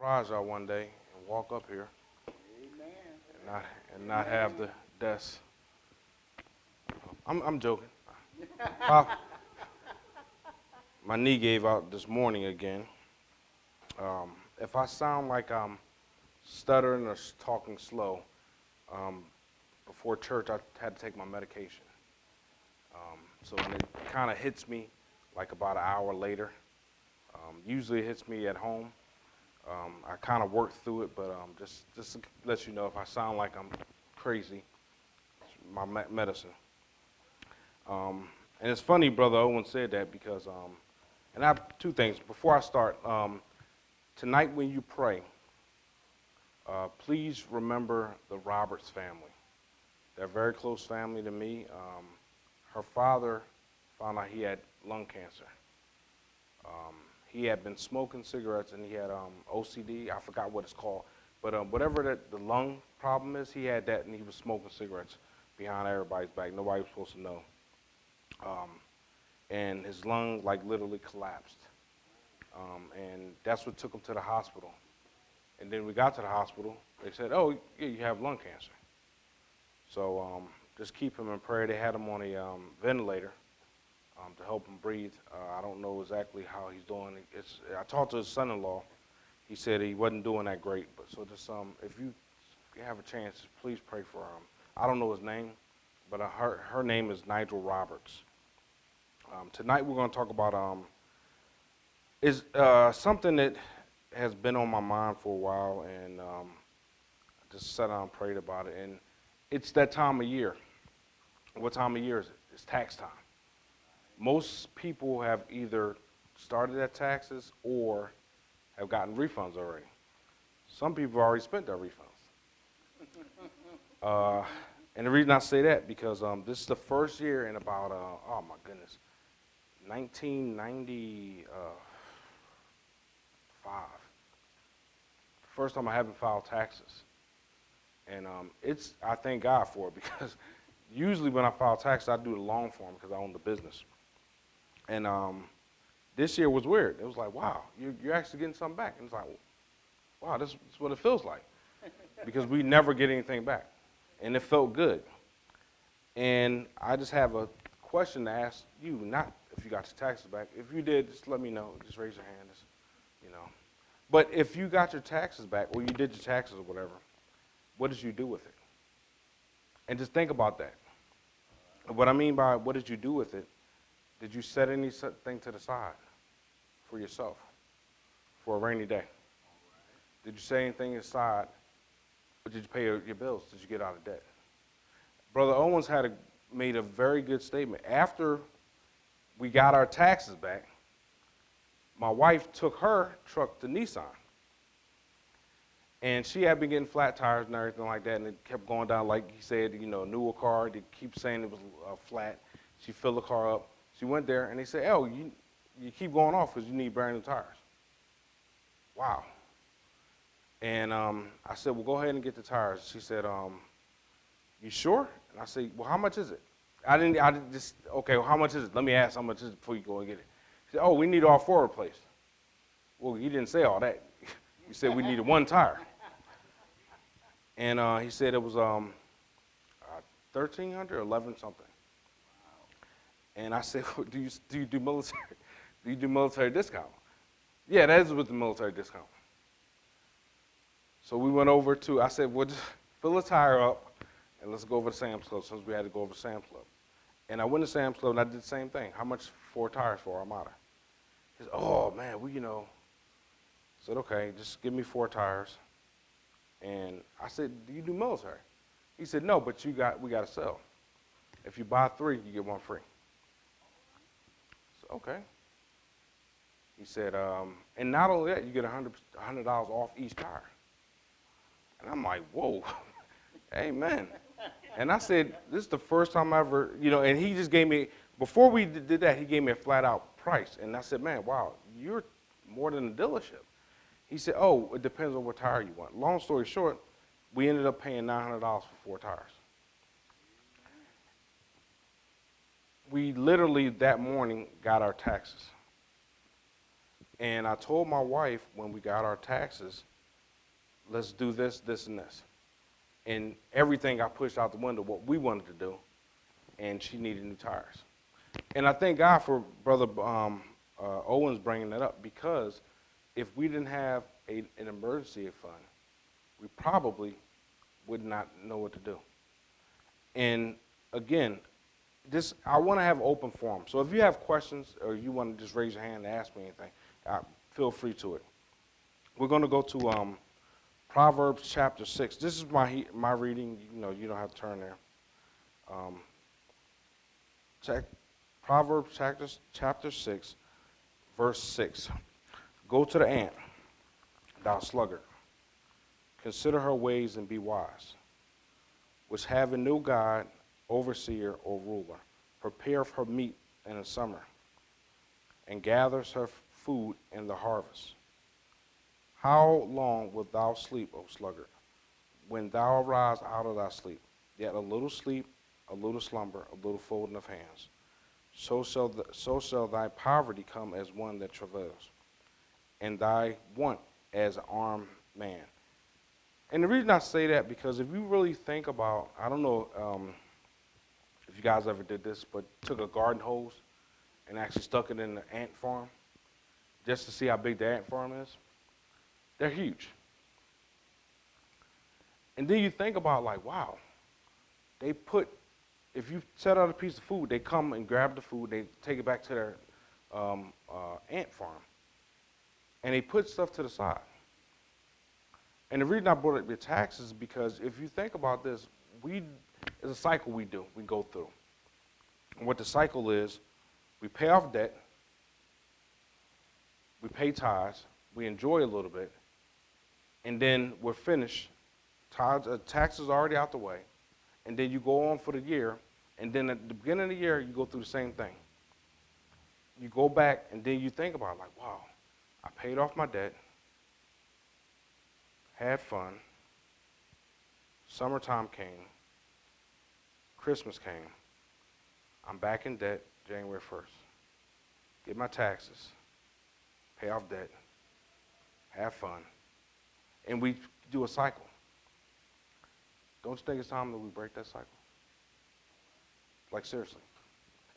surprise y'all one day and walk up here and not have the desk. I'm joking. Uh, my knee gave out this morning again. If I sound like I'm stuttering or talking slow, um, before church I had to take my medication. So when it kind of hits me like about an hour later, usually it hits me at home. I kind of work through it, but just to let you know if I sound like I'm crazy, it's my medicine. And it's funny, Brother Owen said that because, and I have two things. Before I start, tonight when you pray, please remember the Roberts family. They're a very close family to me. Her father found out he had lung cancer. He had been smoking cigarettes and he had OCD. I forgot what it's called. But whatever the lung problem is, he had that and he was smoking cigarettes behind everybody's back. Nobody was supposed to know. And his lung like literally collapsed. And that's what took him to the hospital. And then we got to the hospital. They said, oh, yeah, you have lung cancer. So just keep him in prayer. They had him on a ventilator to help him breathe. I don't know exactly how he's doing. I talked to his son-in-law. He said he wasn't doing that great. But so just if you have a chance, please pray for him. I don't know his name, but her name is Nigel Roberts. Tonight we're going to talk about is something that has been on my mind for a while, and I just sat down and prayed about it. And it's that time of year. What time of year is it? It's tax time. Most people have either started their taxes or have gotten refunds already. Some people have already spent their refunds. And the reason I say that because this is the first year in about, oh my goodness, 1995. First time I haven't filed taxes. And I thank God for it because usually when I file taxes, I do the long form because I own the business. And this year was weird. It was like, wow, you're actually getting something back. And it's like, wow, this is what it feels like. Because we never get anything back. And it felt good. And I just have a question to ask you, not if you got your taxes back. If you did, just let me know. Just raise your hand. But if you got your taxes back or you did your taxes or whatever, what did you do with it? And just think about that. What I mean by what did you do with it, did you set anything to the side for yourself for a rainy day? Did you set anything aside, or did you pay your bills? Did you get out of debt? Brother Owens made a very good statement. After we got our taxes back, my wife took her truck to Nissan. And she had been getting flat tires and everything like that, and it kept going down, like he said, newer car. They keep saying it was flat. She filled the car up. She went there, and they said, oh, you keep going off because you need brand new tires. Wow. And I said, well, go ahead and get the tires. She said, you sure? And I said, well, how much is it? Okay, well, how much is it? Let me ask how much is it before you go and get it. She said, oh, we need all four replaced. Well, you didn't say all that. You said we needed one tire. And he said it was $1,300 or 11 something. And I said, well, do you do military? Do you do military discount? Yeah, that is with the military discount. So we went over I said, well, just fill the tire up and let's go over to Sam's Club since we had to go over to Sam's Club. And I went to Sam's Club and I did the same thing. How much 4 tires for Armada? He said, oh man, I said, okay, just give me 4 tires. And I said, do you do military? He said, no, but we got to sell. If you buy 3, you get 1 free. So, okay. He said, and not only that, you get $100 off each tire. And I'm like, whoa, amen. And I said, this is the first time I ever, and he just gave me, before we did that, he gave me a flat out price. And I said, man, wow, you're more than a dealership. He said, oh, it depends on what tire you want. Long story short, we ended up paying $900 for 4 tires. We literally that morning got our taxes. And I told my wife when we got our taxes, let's do this, this, and this. And everything got pushed out the window, what we wanted to do, and she needed new tires. And I thank God for Brother Owens bringing that up, because if we didn't have an emergency fund, we probably would not know what to do. And again, I want to have open forum. So if you have questions or you want to just raise your hand and ask me anything, feel free to it. We're going to go to Proverbs chapter 6. This is my reading. You know, you don't have to turn there. Proverbs chapter 6, verse 6. Go to the ant, thou sluggard. Consider her ways and be wise, which having no guide, overseer, or ruler, prepareth her meat in the summer, and gathers her food in the harvest. How long wilt thou sleep, O sluggard, when thou arise out of thy sleep? Yet a little sleep, a little slumber, a little folding of hands. So shall thy poverty come as one that travails, and thy want as an armed man. And the reason I say that, because if you really think about, I don't know if you guys ever did this, but took a garden hose and actually stuck it in the ant farm just to see how big the ant farm is. They're huge. And then you think about, like, wow, if you set out a piece of food, they come and grab the food, they take it back to their ant farm, and they put stuff to the side. And the reason I brought up the taxes is because if you think about this, it's a cycle we go through. And what the cycle is, we pay off debt, we pay tithes, we enjoy a little bit, and then we're finished. Taxes are already out the way, and then you go on for the year, and then at the beginning of the year, you go through the same thing. You go back, and then you think about it, like, wow, I paid off my debt, had fun, summertime came, Christmas came, I'm back in debt January 1st. Get my taxes, pay off debt, have fun, and we do a cycle. Don't you think it's time that we break that cycle? Like, seriously.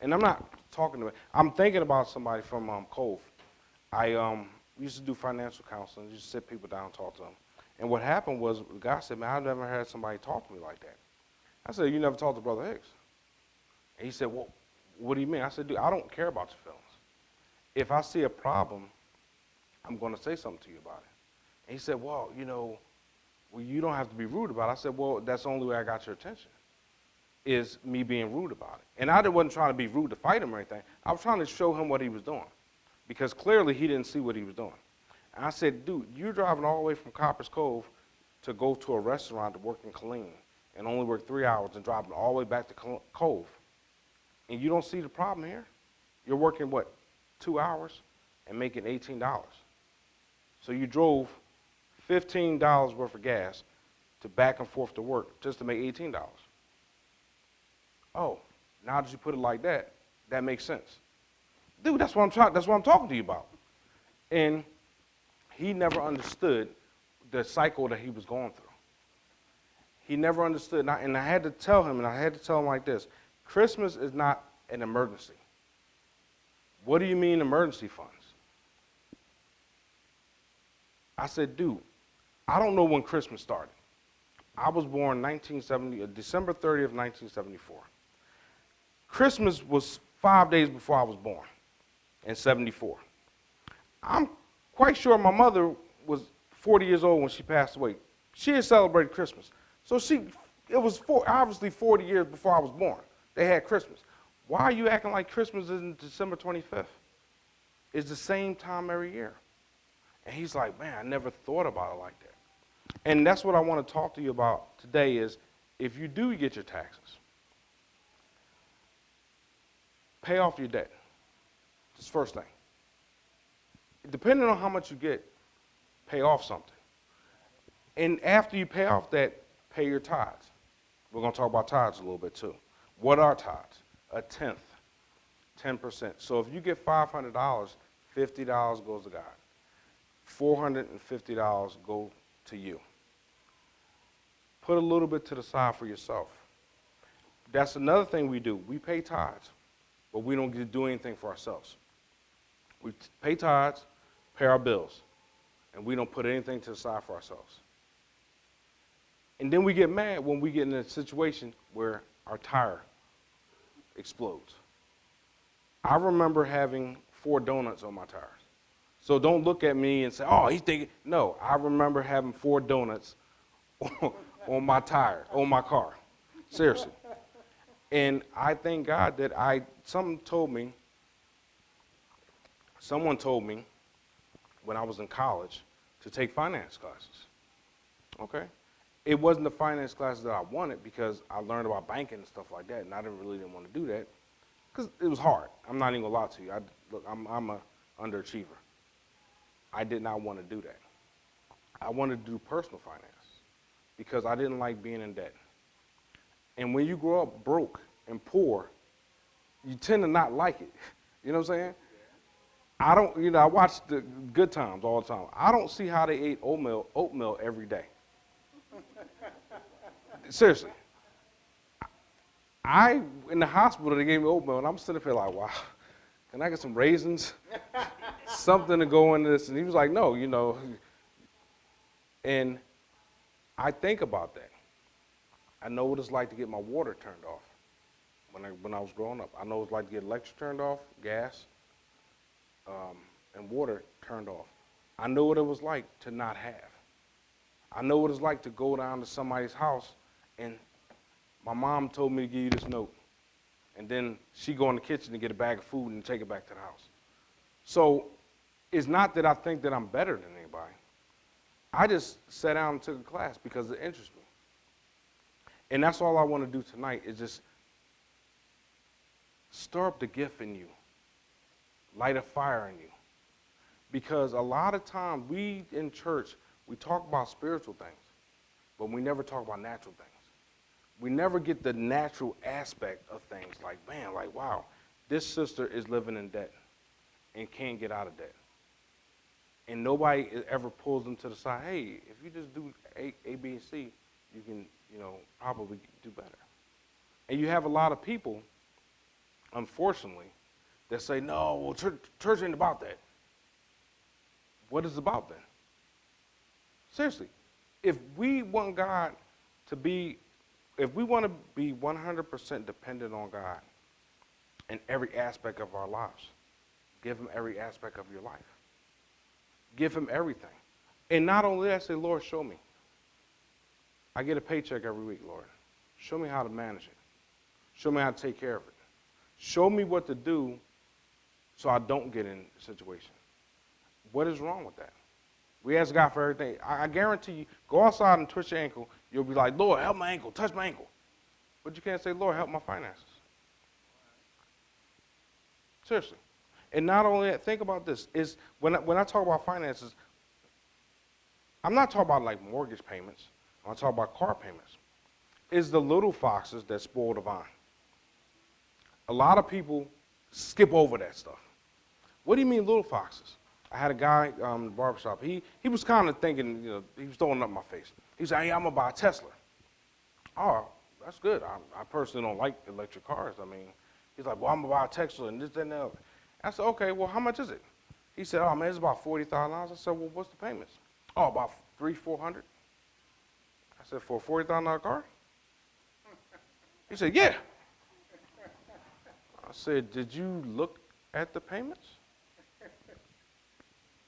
And I'm not talking I'm thinking about somebody from Cove. I used to do financial counseling, just sit people down and talk to them. And what happened was, the guy said, man, I've never had somebody talk to me like that. I said, you never talked to Brother Hicks? And he said, well, what do you mean? I said, dude, I don't care about your feelings. If I see a problem, I'm going to say something to you about it. And he said, well, you don't have to be rude about it. I said, well, that's the only way I got your attention, is me being rude about it. And I wasn't trying to be rude to fight him or anything. I was trying to show him what he was doing, because clearly he didn't see what he was doing. And I said, dude, you're driving all the way from Copper's Cove to go to a restaurant to work in Killeen and only work 3 hours and driving all the way back to Cove. And you don't see the problem here? You're working, 2 hours and making $18. So you drove $15 worth of gas to back and forth to work just to make $18. Oh, now that you put it like that, that makes sense. Dude, that's what I'm talking to you about. And he never understood the cycle that he was going through. He never understood, and I had to tell him like this: Christmas is not an emergency. What do you mean emergency funds? I said, dude, I don't know when Christmas started. I was born December 30th, 1974. Christmas was 5 days before I was born, in 74. I'm quite sure my mother was 40 years old when she passed away. She had celebrated Christmas. So it was obviously 40 years before I was born. They had Christmas. Why are you acting like Christmas is December 25th? It's the same time every year. And he's like, man, I never thought about it like that. And that's what I want to talk to you about today is, if you do get your taxes, pay off your debt. That's the first thing. Depending on how much you get, pay off something. And after you pay off that, pay your tithes. We're going to talk about tithes a little bit too. What are tithes? A tenth, 10%. So if you get $500, $50 goes to God. $450 go to you. put a little bit to the side for yourself. That's another thing we do. We pay tithes, but we don't get to do anything for ourselves. We pay tithes, pay our bills, and we don't put anything to the side for ourselves. And then we get mad when we get in a situation where our tire explodes. I remember having 4 donuts on my tires. So don't look at me and say, oh, he's thinking. No, I remember having 4 donuts on my tire, on my car. Seriously. And I thank God that someone told me when I was in college to take finance classes. Okay? It wasn't the finance classes that I wanted because I learned about banking and stuff like that, and I didn't want to do that because it was hard. I'm not even going to lie to you. I'm an underachiever. I did not want to do that. I wanted to do personal finance because I didn't like being in debt. And when you grow up broke and poor, you tend to not like it. You know what I'm saying? I watch the Good Times all the time. I don't see how they ate oatmeal every day. Seriously. In the hospital, they gave me oatmeal, and I'm sitting there like, wow, can I get some raisins? Something to go in this. And he was like, no, And I think about that. I know what it's like to get my water turned off when I was growing up. I know what it's like to get electric turned off, gas, and water turned off. I know what it was like to not have. I know what it's like to go down to somebody's house and my mom told me to give you this note. And then she go in the kitchen and get a bag of food and take it back to the house. So it's not that I think that I'm better than anybody. I just sat down and took a class because it interests me. And that's all I want to do tonight is just stir up the gift in you, light a fire in you. Because a lot of times we in church, we talk about spiritual things, but we never talk about natural things. We never get the natural aspect of things like, man, like, wow, this sister is living in debt and can't get out of debt. And nobody ever pulls them to the side, hey, if you just do A, B, and C, you can, probably do better. And you have a lot of people, unfortunately, that say, no, well, church ain't about that. What is it about then? Seriously, if we want God to be, if we want to be 100% dependent on God in every aspect of our lives, give him every aspect of your life. Give him everything. And not only that, say, Lord, show me. I get a paycheck every week, Lord. Show me how to manage it. Show me how to take care of it. Show me what to do so I don't get in a situation. What is wrong with that? We ask God for everything. I guarantee you, go outside and twist your ankle, you'll be like, Lord, help my ankle, touch my ankle. But you can't say, Lord, help my finances. Seriously. And not only that, think about this. Is when I talk about finances, I'm not talking about like mortgage payments. I'm talking about car payments. It's the little foxes that spoil the vine. A lot of people skip over that stuff. What do you mean little foxes? I had a guy in the barbershop. He was kind of thinking, he was throwing up my face. He said, hey, I'm going to buy a Tesla. Oh, that's good. I personally don't like electric cars. I mean, he's like, well, I'm going to buy a Tesla and this, that, and the other. I said, okay, well, how much is it? He said, oh, man, it's about $40,000. I said, well, what's the payments? Oh, about $300-400. I said, for a $40,000 car? He said, yeah. I said, did you look at the payments?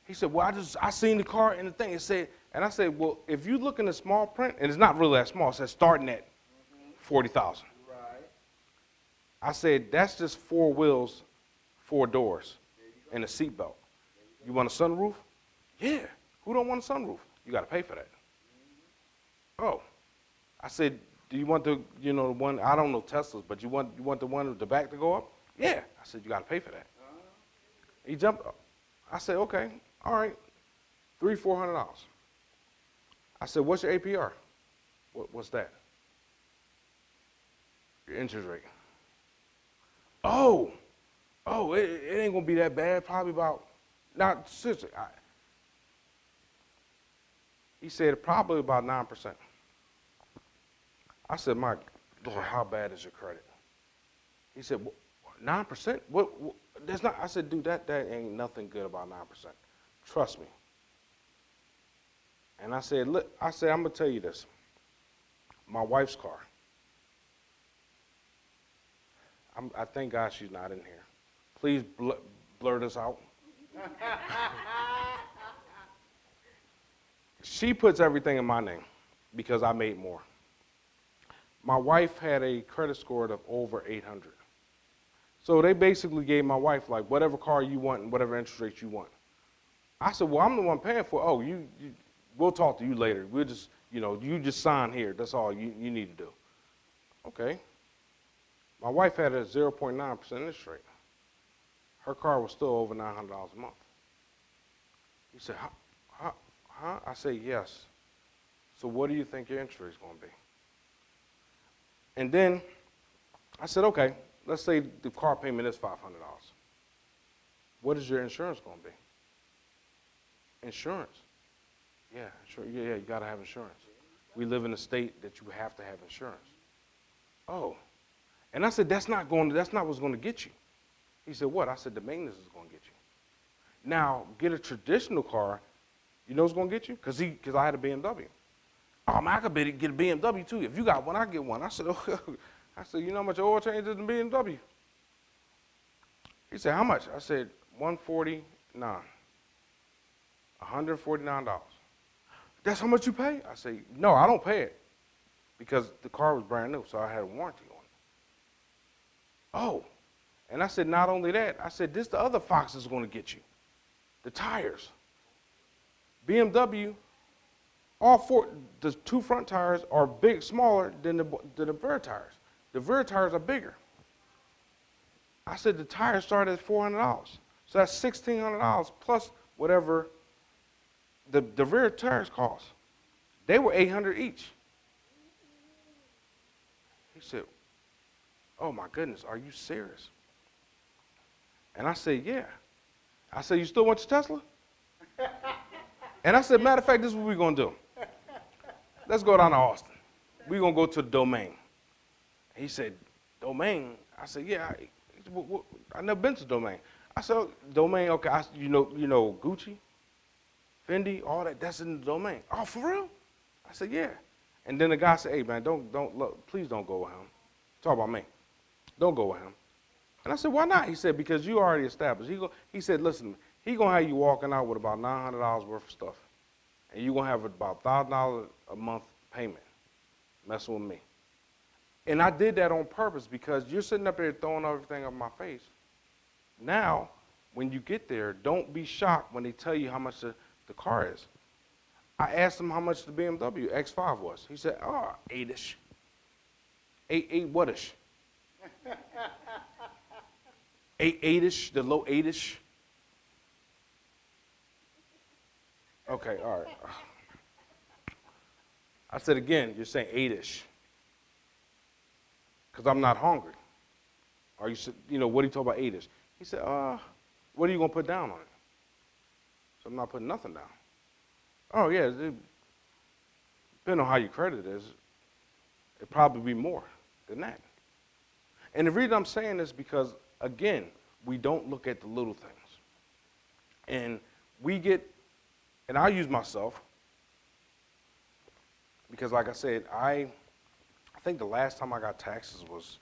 He said, well, I seen the car and the thing. It said, and I said, well, if you look in the small print, and it's not really that small, it says starting at $40,000. Right. I said, that's just 4 wheels, 4 doors, and a seatbelt. You want a sunroof? Yeah. Who don't want a sunroof? You got to pay for that. Oh. I said, do you want the, the one, I don't know Teslas, but you want the one with the back to go up? Yeah. I said, you got to pay for that. He jumped up. I said, okay. All right, $300-400. I said, what's your APR? What's that? Your interest rate. Oh, it ain't gonna be that bad. Probably about, not seriously. He said probably about 9%. I said, my Lord, how bad is your credit? He said, 9%? What? That's not. I said, dude, that ain't nothing good about 9%. Trust me. And I said, look, I'm gonna tell you this. My wife's car. I thank God she's not in here. Please blur this out. She puts everything in my name because I made more. My wife had a credit score of over 800. So they basically gave my wife like whatever car you want and whatever interest rate you want. I said, well, I'm the one paying for it. Oh, we'll talk to you later. We'll just, you just sign here. That's all you need to do. Okay. My wife had a 0.9% interest rate. Her car was still over $900 a month. He said, huh? I said, yes. So what do you think your interest rate is going to be? And then I said, okay, let's say the car payment is $500. What is your insurance going to be? Insurance. Yeah, you got to have insurance. We live in a state that you have to have insurance. Oh. And I said, that's not what's going to get you. He said, what? I said, the maintenance is going to get you. Now, get a traditional car, you know what's going to get you? Because I had a BMW. Oh, man, I could get a BMW too. If you got one, I get one. I said, oh, you know how much oil change is in BMW? He said, how much? I said, $149. $149. That's how much you pay? I said, no, I don't pay it because the car was brand new, so I had a warranty on it. Oh, and I said, not only that, I said, this the other fox is going to get you, the tires. BMW, the two front tires are smaller than the rear tires. The rear tires are bigger. I said, the tires start at $400. So that's $1,600 plus whatever the rear tires cost. They were $800 each. He said, oh my goodness, are you serious? And I said, yeah. I said, you still want your Tesla? And I said, matter of fact, this is what we're going to do. Let's go down to Austin. We're going to go to the Domain. He said, Domain? I said, yeah. I never been to Domain. I said, Domain, okay, you know Gucci, Fendi, all that, that's in the Domain. Oh, for real? I said, yeah. And then the guy said, hey, man, please don't go with him. Talk about me. Don't go with him. And I said, why not? He said, because you already established. He said, listen, he's going to have you walking out with about $900 worth of stuff. And you're going to have about $1,000 a month payment messing with me. And I did that on purpose because you're sitting up there throwing everything up my face. Now, when you get there, don't be shocked when they tell you how much the car is. I asked him how much the BMW X5 was. He said, oh, 8-ish. 8 what-ish? 8-ish, the low 8-ish. Okay, all right. I said again, you're saying 8-ish. Because I'm not hungry. Or what do you talk about 8-ish? He said, what are you going to put down on it? So I'm not putting nothing down. Oh, yeah, depending on how your credit is, it'd probably be more than that. And the reason I'm saying this is because, again, we don't look at the little things. And and I'll use myself, because like I said, I think the last time I got taxes was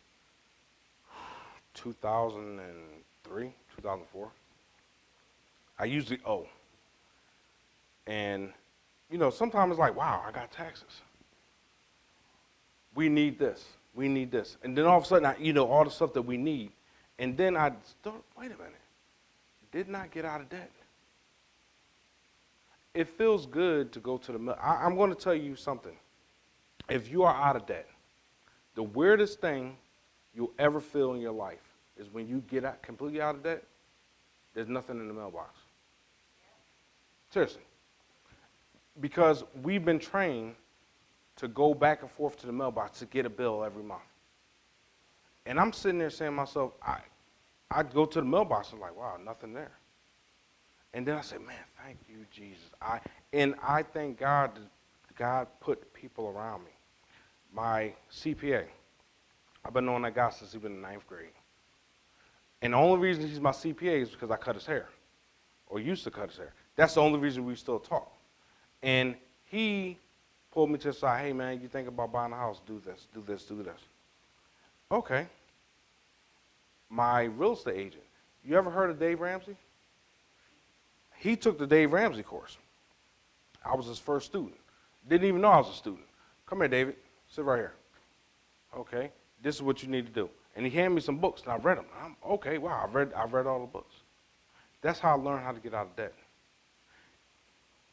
2003, 2004. I usually owe. And, sometimes it's like, wow, I got taxes. We need this. We need this. And then all of a sudden, all the stuff that we need. And then I start, wait a minute. Did not get out of debt. It feels good to go to the mill. I'm going to tell you something. If you are out of debt, the weirdest thing you'll ever feel in your life is when you get out, completely out of debt, there's nothing in the mailbox. Seriously. Because we've been trained to go back and forth to the mailbox to get a bill every month. And I'm sitting there saying to myself, I go to the mailbox and I'm like, wow, nothing there. And then I say, man, thank you, Jesus. I thank God that God put people around me My CPA, I've been knowing that guy since he's been in ninth grade. And the only reason he's my CPA is because I cut his hair, or used to cut his hair. That's the only reason we still talk. And he pulled me to the side, hey man, you think about buying a house, do this, do this, do this. Okay. My real estate agent, you ever heard of Dave Ramsey? He took the Dave Ramsey course. I was his first student. Didn't even know I was a student. Come here, David. Sit right here. Okay. This is what you need to do. And he handed me some books, and I read them. Okay, wow, I've read all the books. That's how I learned how to get out of debt.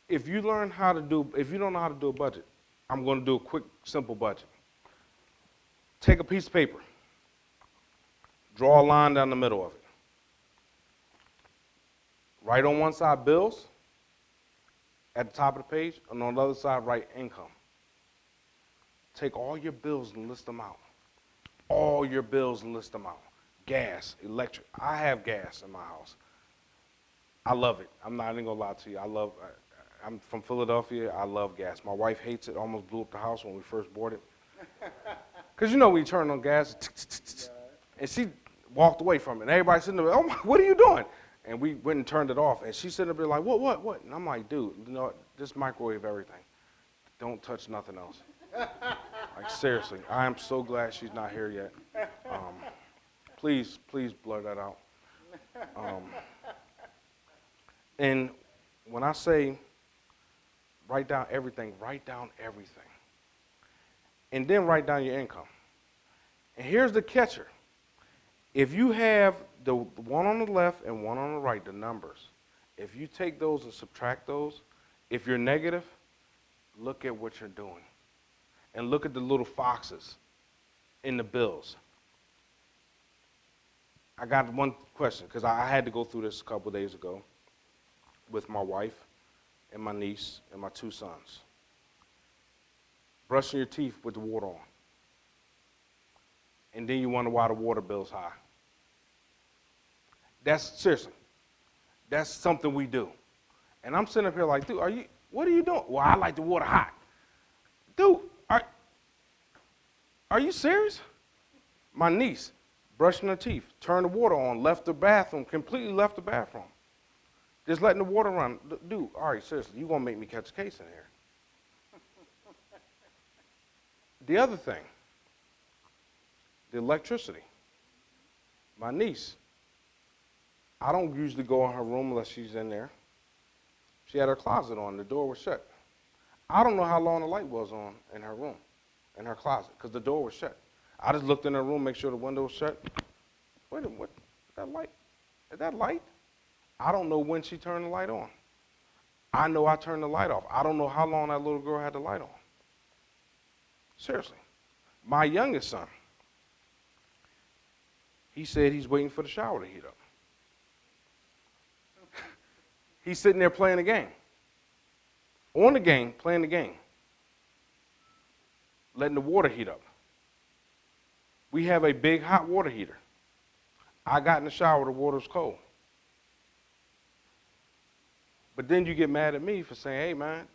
If you don't know how to do a budget, I'm going to do a quick, simple budget. Take a piece of paper. Draw a line down the middle of it. Write on one side bills at the top of the page, and on the other side write income. Take all your bills and list them out. All your bills and list them out. Gas, electric. I have gas in my house. I love it. I'm not even gonna lie to you. I'm from Philadelphia. I love gas. My wife hates it. Almost blew up the house when we first bought it. Because you know when you turn on gas, and she walked away from it. And everybody sitting there, oh my, what are you doing? And we went and turned it off. And she's sitting there like, what? And I'm like, dude, you know, just microwave everything. Don't touch nothing else. Like, seriously, I am so glad she's not here yet. Please blur that out. And when I say write down everything, write down everything. And then write down your income. And here's the catcher. If you have the one on the left and one on the right, the numbers, if you take those and subtract those, if you're negative, look at what you're doing. And look at the little foxes in the bills. I got one question, because I had to go through this a couple days ago with my wife and my niece and my two sons. Brushing your teeth with the water on. And then you wonder why the water bill's high. Seriously, that's something we do. And I'm sitting up here like, dude, what are you doing? Well, I like the water hot. Dude, are you serious? My niece, brushing her teeth, turned the water on, completely left the bathroom. Just letting the water run. Dude, all right, seriously, you're going to make me catch a case in here. The other thing, the electricity. My niece, I don't usually go in her room unless she's in there. She had her closet on, the door was shut. I don't know how long the light was on in her room, in her closet, because the door was shut. I just looked in her room, make sure the window was shut. Wait a minute, what, that light? Is that light? I don't know when she turned the light on. I know I turned the light off. I don't know how long that little girl had the light on. Seriously. My youngest son, he said he's waiting for the shower to heat up. He's sitting there playing the game. On the game, playing the game. Letting the water heat up. We have a big hot water heater. I got in the shower, the water's cold. But then you get mad at me for saying, hey man,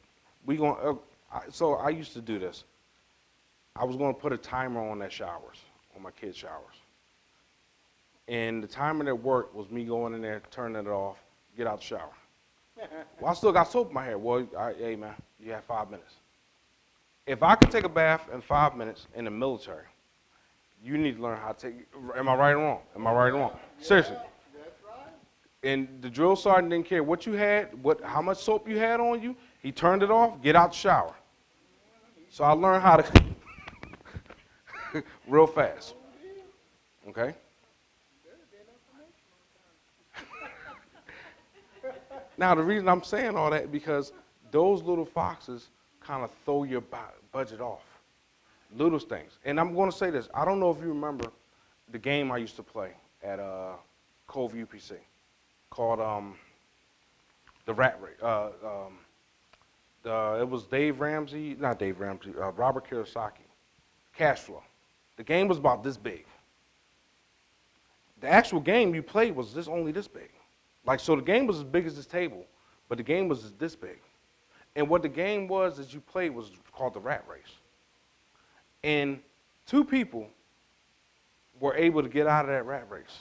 so I used to do this. I was going to put a timer on their showers, on my kids' showers. And the timer that worked was me going in there, turning it off, get out the shower. Well, I still got soap in my hair. Well, hey man, you have 5 minutes. If I could take a bath in 5 minutes in the military, you need to learn how to take, am I right or wrong? Am I right or wrong? Seriously. That's right. And the drill sergeant didn't care what you had, how much soap you had on you. He turned it off, get out the shower. So I learned how to real fast. Okay? Now, the reason I'm saying all that because those little foxes kind of throw your budget off. Little things. And I'm going to say this. I don't know if you remember the game I used to play at Cove UPC called the Rat Race. It was Robert Kiyosaki. Cash flow. The game was about this big. The actual game you played was only this big. Like, so the game was as big as this table, but the game was this big. And what the game was that you played was called the Rat Race. And 2 people were able to get out of that rat race.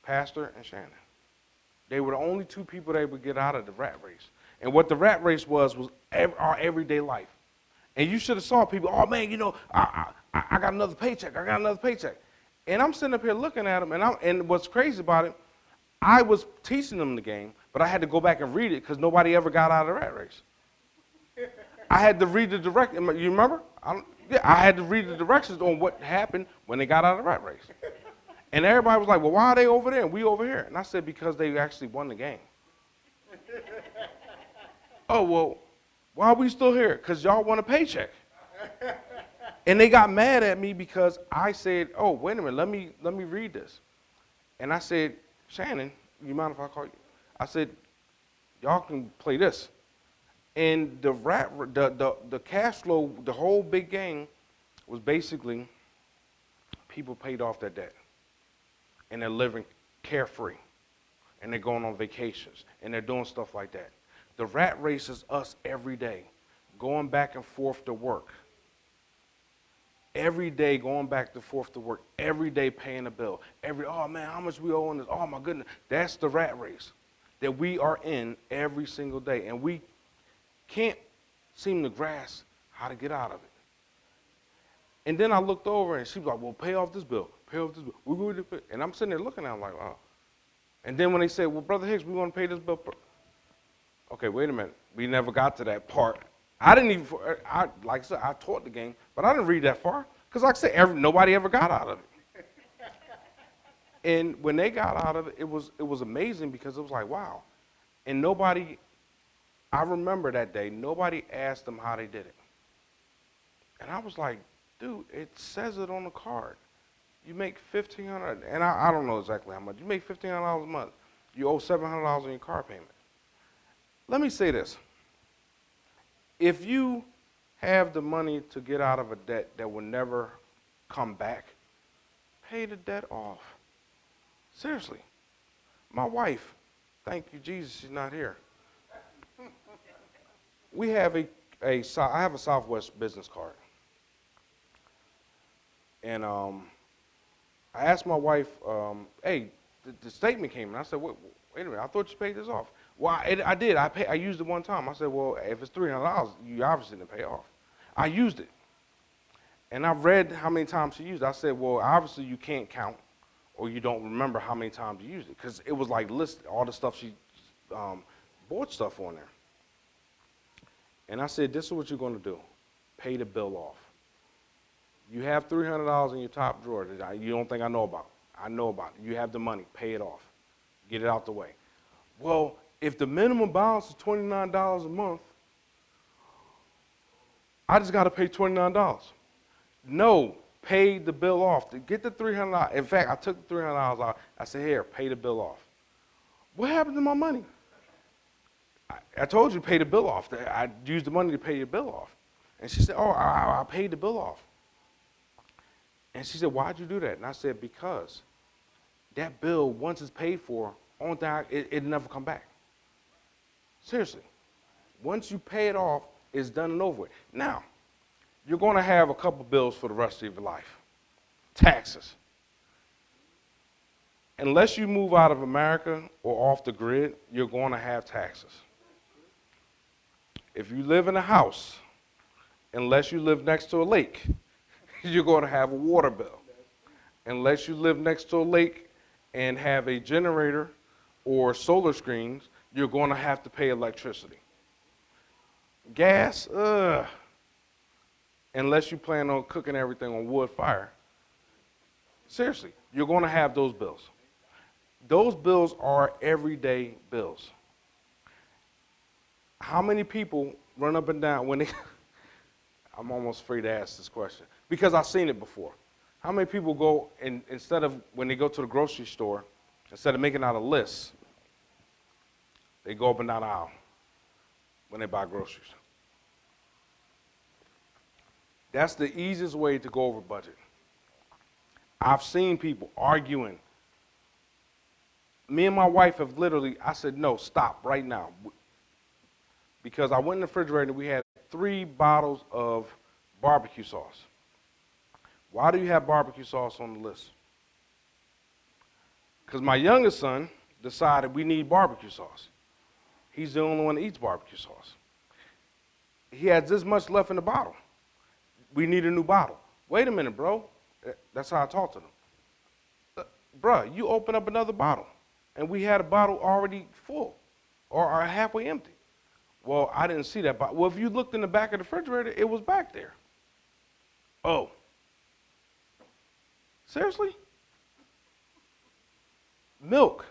Pastor and Shannon. They were the only 2 people that able to get out of the rat race. And what the rat race was our everyday life. And you should have saw people, oh man, I got another paycheck. I got another paycheck. And I'm sitting up here looking at them, and what's crazy about it, I was teaching them the game, but I had to go back and read it because nobody ever got out of the rat race. I had to read the directions. You remember? I had to read the directions on what happened when they got out of the rat race. And everybody was like, well, why are they over there and we over here? And I said, because they actually won the game. Oh, well, why are we still here? Because y'all want a paycheck. And they got mad at me because I said, oh, wait a minute, let me read this. And I said, Shannon, you mind if I call you? I said, y'all can play this. And the cash flow, the whole big game was basically people paid off their debt. And they're living carefree. And they're going on vacations. And they're doing stuff like that. The rat race is us every day, going back and forth to work. Every day going back and forth to work. Every day paying a bill. Oh man, how much we owe on this? Oh my goodness. That's the rat race that we are in every single day. And we can't seem to grasp how to get out of it. And then I looked over and she was like, well, pay off this bill. Pay off this bill. And I'm sitting there looking at them like, oh. And then when they said, well, Brother Hicks, we want to pay this bill. Okay, wait a minute. We never got to that part. I didn't even, like I said, I taught the game, but I didn't read that far. Because like I said, nobody ever got out of it. And when they got out of it, it was amazing because it was like, wow. And I remember that day, nobody asked them how they did it. And I was like, dude, it says it on the card. You make $1,500, and I don't know exactly how much. You make $1,500 a month. You owe $700 on your car payment. Let me say this. If you have the money to get out of a debt that will never come back, pay the debt off. Seriously. My wife, thank you, Jesus, she's not here. We have I have a Southwest business card. And I asked my wife, hey, the statement came, and I said, wait a minute, I thought you paid this off. Well, I did. I used it one time. I said, well, if it's $300, you obviously didn't pay off. I used it. And I read how many times she used it. I said, well, obviously you can't count or you don't remember how many times you used it because it was like listed, all the stuff she bought stuff on there. And I said, this is what you're going to do. Pay the bill off. You have $300 in your top drawer that you don't think I know about. I know about it. You have the money. Pay it off. Get it out the way. Well, if the minimum balance is $29 a month, I just got to pay $29. No, pay the bill off. To get the $300. In fact, I took the $300 out. I said, here, pay the bill off. What happened to my money? I told you to pay the bill off. I used the money to pay your bill off. And she said, oh, I paid the bill off. And she said, why'd you do that? And I said, because that bill, once it's paid for, only thing it never come back. Seriously. Once you pay it off, it's done and over with. Now, you're going to have a couple bills for the rest of your life. Taxes. Unless you move out of America or off the grid, you're going to have taxes. If you live in a house, unless you live next to a lake, you're going to have a water bill. Unless you live next to a lake and have a generator or solar screens, you're going to have to pay electricity. Gas, unless you plan on cooking everything on wood fire. Seriously, you're going to have those bills. Those bills are everyday bills. How many people run up and down when they, I'm almost afraid to ask this question, because I've seen it before. How many people go, and instead of, when they go to the grocery store, instead of making out a list, they go up and down the aisle when they buy groceries. That's the easiest way to go over budget. I've seen people arguing. Me and my wife have literally, I said, no, stop right now. Because I went in the refrigerator and we had 3 bottles of Barbecue sauce. Why do you have barbecue sauce on the list? Because my youngest son decided we need barbecue sauce. He's the only one that eats barbecue sauce. He has this much left in the bottle. We need a new bottle. Wait a minute, bro. That's how I talk to them. Bruh, you open up another bottle. And we had a bottle already full or halfway empty. Well, I didn't see that bottle. Well, if you looked in the back of the refrigerator, it was back there. Oh. Seriously? Milk.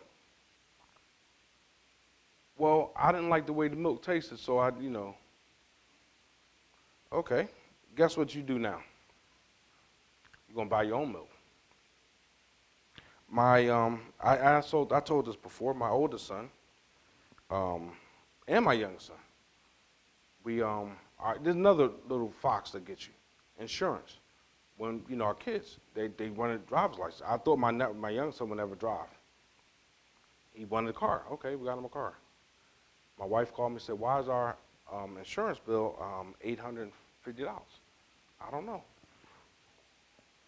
Well, I didn't like the way the milk tasted, so okay. Guess what you do now? You're going to buy your own milk. I told this before, my oldest son, and my youngest son, there's another little fox that gets you, insurance. When, our kids, they wanted a driver's license. I thought my youngest son would never drive. He wanted a car. Okay, we got him a car. My wife called me and said, why is our insurance bill $850? I don't know.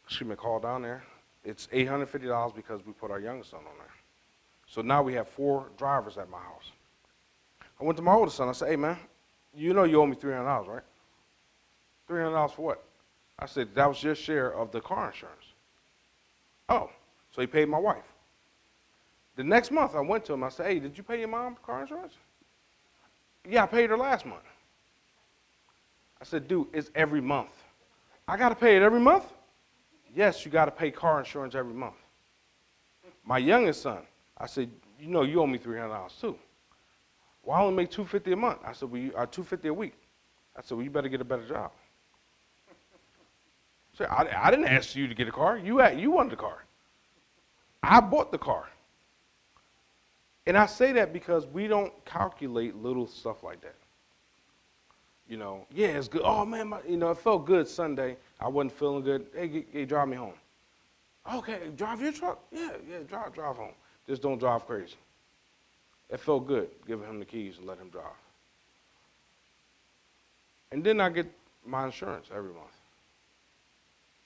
She may call down there. It's $850 because we put our youngest son on there. So now we have 4 drivers at my house. I went to my oldest son. I said, hey, man, you know you owe me $300, right? $300 for what? I said, that was your share of the car insurance. Oh, so he paid my wife. The next month I went to him. I said, hey, did you pay your mom car insurance? Yeah, I paid her last month. I said, dude, it's every month. I got to pay it every month? Yes, you got to pay car insurance every month. My youngest son, I said, you owe me $300 too. Well, I only make $250 a month. I said, well, $250 a week. I said, well, you better get a better job. So I didn't ask you to get a car. You wanted the car. I bought the car. And I say that because we don't calculate little stuff like that. Yeah, it's good. Oh, man, it felt good Sunday. I wasn't feeling good. Hey, drive me home. Okay, drive your truck? Yeah, drive home. Just don't drive crazy. It felt good giving him the keys and let him drive. And then I get my insurance every month.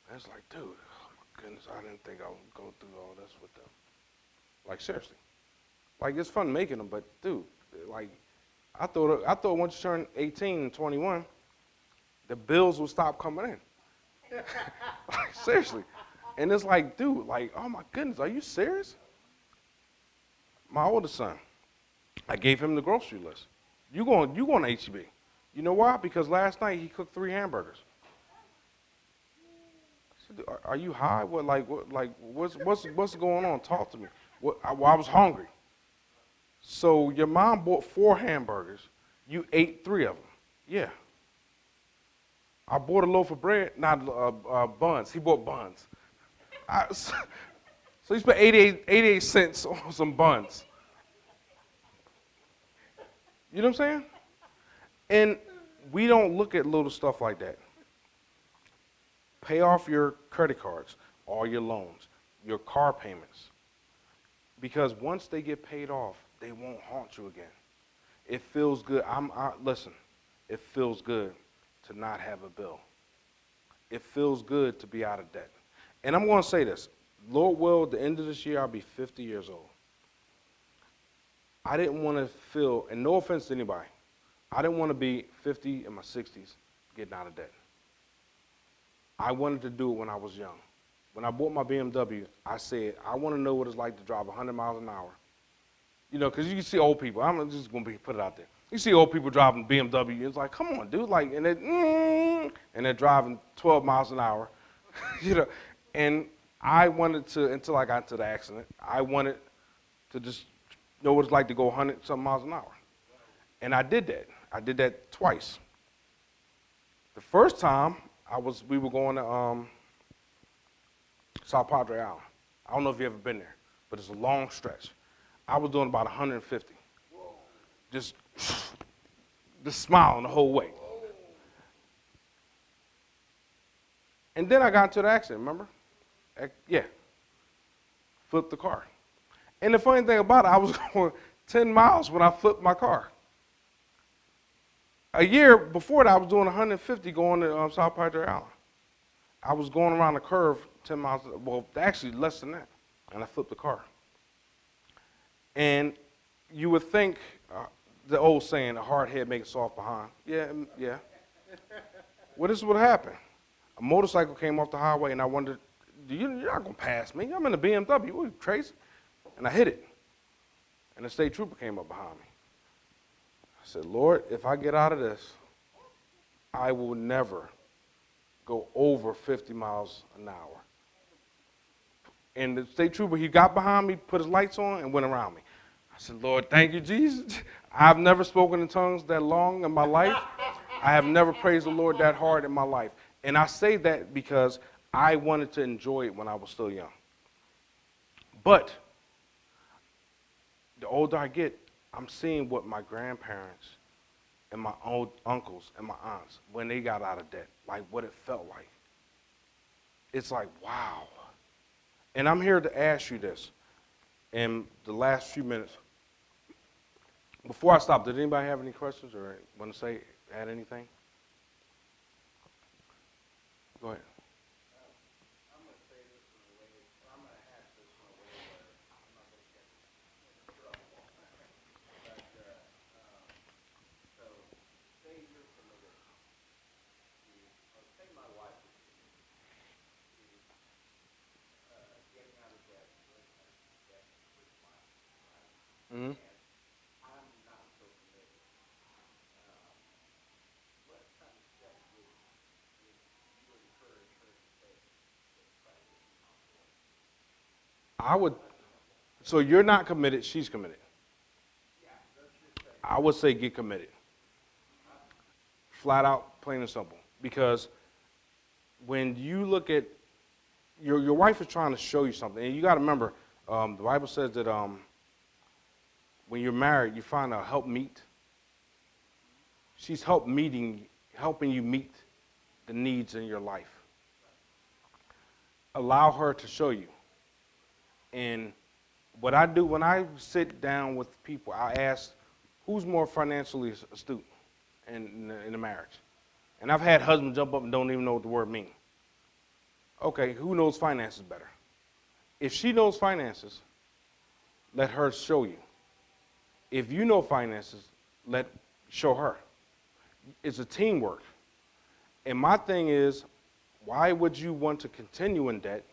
And it's like, dude, oh my goodness, I didn't think I would go through all this with them. Like, seriously. Like, it's fun making them, but dude, like, I thought once you turn 18 and 21, the bills will stop coming in. Like, seriously. And it's like, dude, like, oh my goodness, are you serious? My oldest son, I gave him the grocery list. You going to H-E-B. You know why? Because last night he cooked 3 hamburgers. I said, are you high? What's going on? Talk to me. I was hungry. So your mom bought 4 hamburgers. You ate 3 of them. Yeah. I bought a loaf of bread, not buns. He bought buns. So he spent 88 cents on some buns. You know what I'm saying? And we don't look at little stuff like that. Pay off your credit cards, all your loans, your car payments. Because once they get paid off, they won't haunt you again. It feels good. Listen, it feels good to not have a bill. It feels good to be out of debt. And I'm going to say this. Lord will, at the end of this year, I'll be 50 years old. I didn't want to feel, and no offense to anybody, I didn't want to be 50 in my 60s getting out of debt. I wanted to do it when I was young. When I bought my BMW, I said, I want to know what it's like to drive 100 miles an hour. Because you can see old people. I'm just going to put it out there. You see old people driving BMW. It's like, come on, dude. Like, and they're driving 12 miles an hour. And I wanted to, until I got into the accident, I wanted to just know what it's like to go 100-something miles an hour. And I did that. I did that twice. The first time, we were going to South Padre Island. I don't know if you've ever been there, but it's a long stretch. I was doing about 150. Whoa. Just smiling the whole way. Whoa. And then I got into the accident, remember? Yeah. Flipped the car. And the funny thing about it, I was going 10 miles when I flipped my car. A year before that, I was doing 150 going to South Padre Island. I was going around the curve 10 miles, well, actually less than that, and I flipped the car. And you would think, the old saying, a hard head makes a soft behind. Yeah, yeah. Well, this is what happened. A motorcycle came off the highway, and I wondered, you're not going to pass me. I'm in a BMW. What, are you crazy? And I hit it. And the state trooper came up behind me. I said, Lord, if I get out of this, I will never go over 50 miles an hour. And the state trooper, he got behind me, put his lights on, and went around me. I said, Lord, thank you, Jesus. I've never spoken in tongues that long in my life. I have never praised the Lord that hard in my life. And I say that because I wanted to enjoy it when I was still young. But the older I get, I'm seeing what my grandparents and my old uncles and my aunts, when they got out of debt, like what it felt like. It's like, wow. And I'm here to ask you this in the last few minutes. Before I stop, did anybody have any questions or want to add anything? Go ahead. I'm going to say this in a way, I'm going to ask this in a way where I'm not going to get in trouble. But, so, say you're committed to, or say my wife is committed to getting out of debt, breaking out of debt with my life. Mm-hmm. And I'm not so committed. What kind of steps would you encourage her to take to try to get me on board? I would, so you're not committed, she's committed. Yeah, let's just say. I would say get committed. Flat out, plain and simple. Because when you look at, your wife is trying to show you something. And you got to remember, the Bible says that when you're married, you find a helpmeet. She's helping you meet the needs in your life. Allow her to show you. And what I do when I sit down with people, I ask, who's more financially astute in a marriage? And I've had husbands jump up and don't even know what the word means. Okay, who knows finances better? If she knows finances, let her show you. If you know finances, show her. It's a teamwork. And my thing is, why would you want to continue in debt,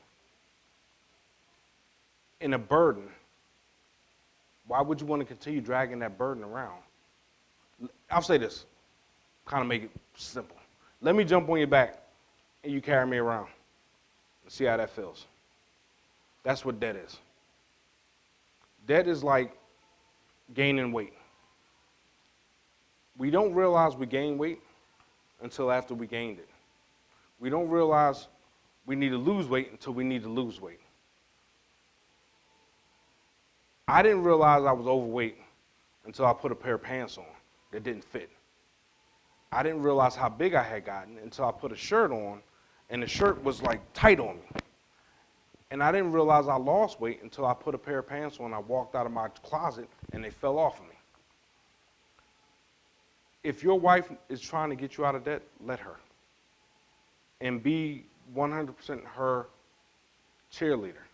in a burden? Why would you want to continue dragging that burden around? I'll say this, kind of make it simple. Let me jump on your back and you carry me around and see how that feels. That's what debt is. Debt is like gaining weight. We don't realize we gain weight until after we gained it. We don't realize we need to lose weight until we need to lose weight. I didn't realize I was overweight until I put a pair of pants on that didn't fit. I didn't realize how big I had gotten until I put a shirt on and the shirt was like tight on me. And I didn't realize I lost weight until I put a pair of pants on. I walked out of my closet and they fell off of me. If your wife is trying to get you out of debt, let her. And be 100% her cheerleader.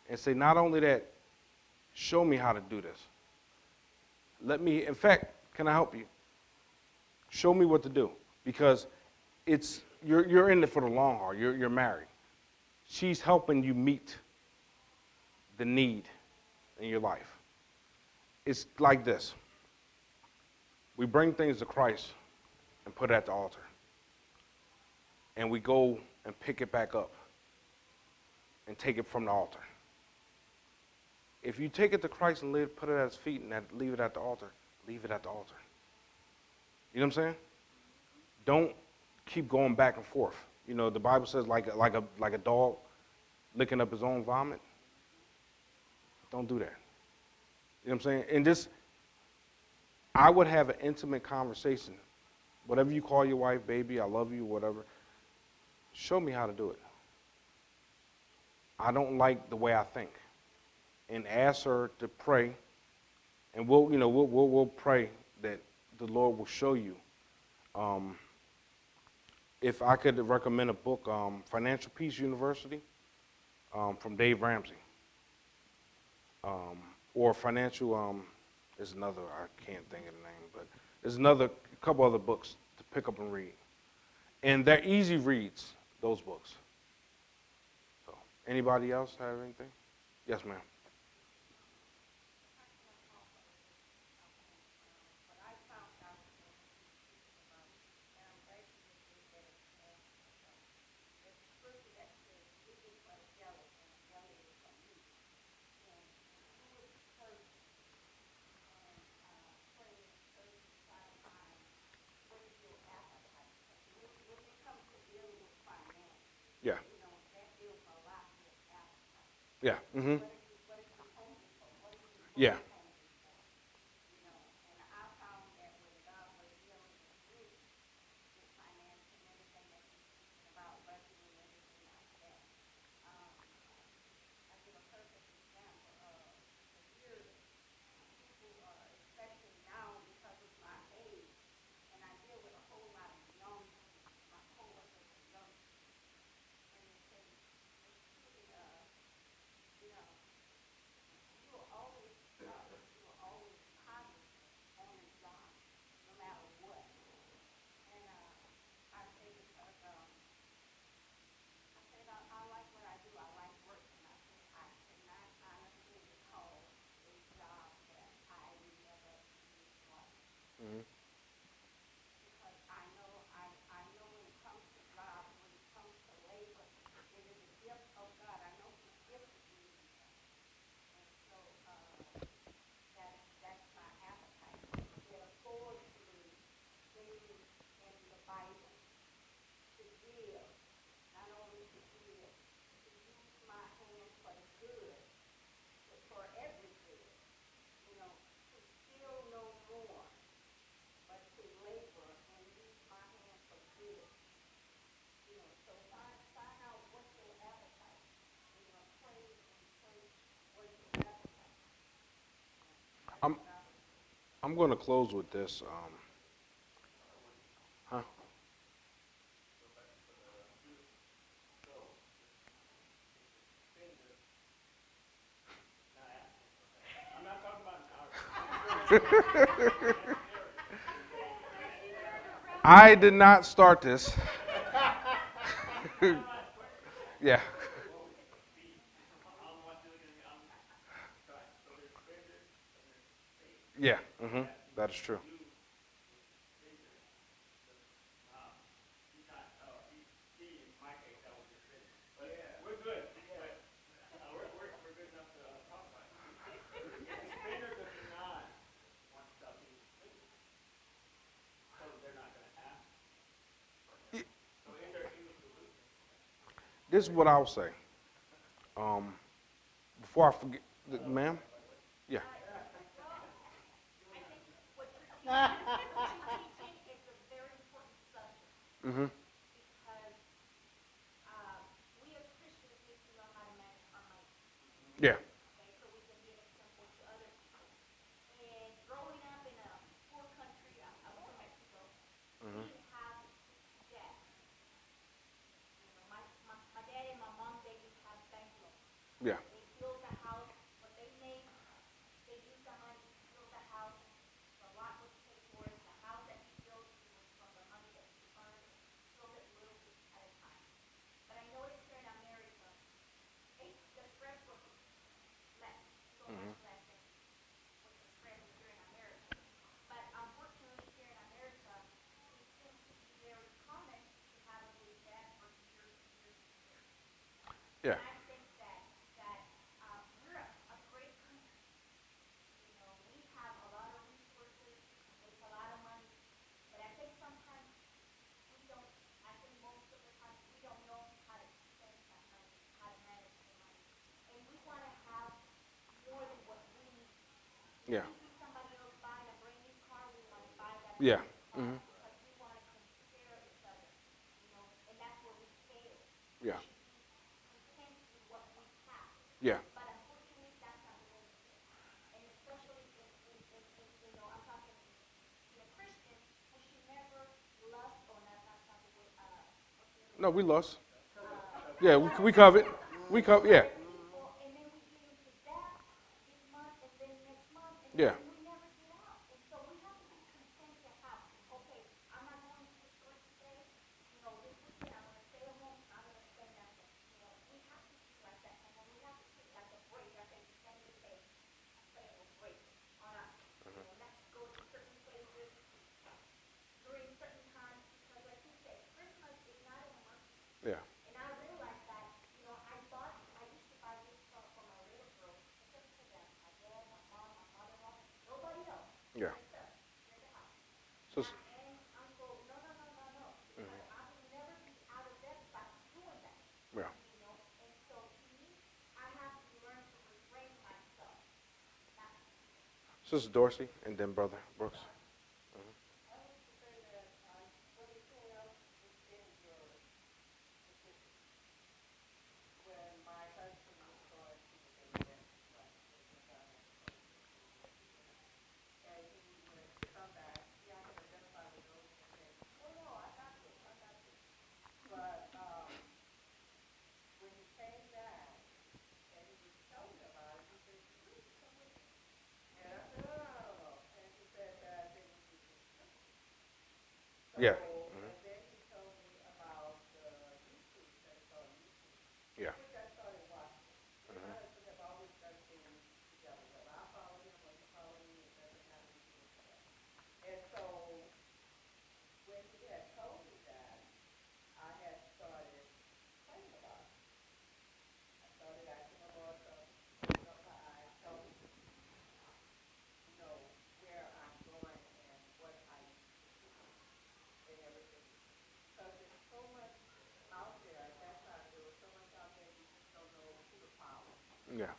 And say, not only that, show me how to do this. In fact, can I help you? Show me what to do. Because you're in it for the long haul. You're married. She's helping you meet the need in your life. It's like this. We bring things to Christ and put it at the altar. And we go and pick it back up and take it from the altar. If you take it to Christ and put it at his feet and leave it at the altar, leave it at the altar. You know what I'm saying? Don't keep going back and forth. You know, the Bible says like a dog licking up his own vomit. Don't do that. You know what I'm saying? And I would have an intimate conversation. Whatever you call your wife, baby, I love you, whatever. Show me how to do it. I don't like the way I think. And ask her to pray. And we'll pray that the Lord will show you. Um, if I could recommend a book, Financial Peace University, from Dave Ramsey, um, or Financial, there's another, I can't think of the name, but there's another, a couple other books to pick up and read. And they're easy reads, those books. So, anybody else have anything? Yes, ma'am. Yeah. Yeah. Mm-hmm. Yeah. Mm-hmm. I'm I'm going to close with this. Huh? I did not start this. Yeah. Yeah. Mm-hmm. That is true. This is what I'll say. Um, before I forget, ma'am. Yeah. Mm-hmm. Yeah. Mm-hmm. Yeah. Mm-hmm. Yeah. Yeah. Yeah. Mm-hmm. Yeah. Yeah. No, we lost. Yeah, we covered. We covered. Yeah. Yeah. Yeah. Yeah. So, yeah. Sister Dorsey, and then Brother Brooks. When my husband was going to the Bay Restaurant, taking down at the and he would come back, see, I could identify with those and say, oh, no, I got this, I got this. But when he came back and he was telling me about it, he said, where did you come with me? And I said, oh. And he said that they were using scripture. So, Yeah. and then he told me about the YouTube that is on YouTube, Yeah. which I started watching. And my husband have always done things together. Whether I follow him or he follow me, it doesn't matter, we do it together. And so when he had told me that, I had started praying about it. I started asking the Lord to open up my eyes, help me know where I'm going and what I need to do and everything. Because there's so much out there. At that time, there was so much out there, you just don't know who to follow. Yeah.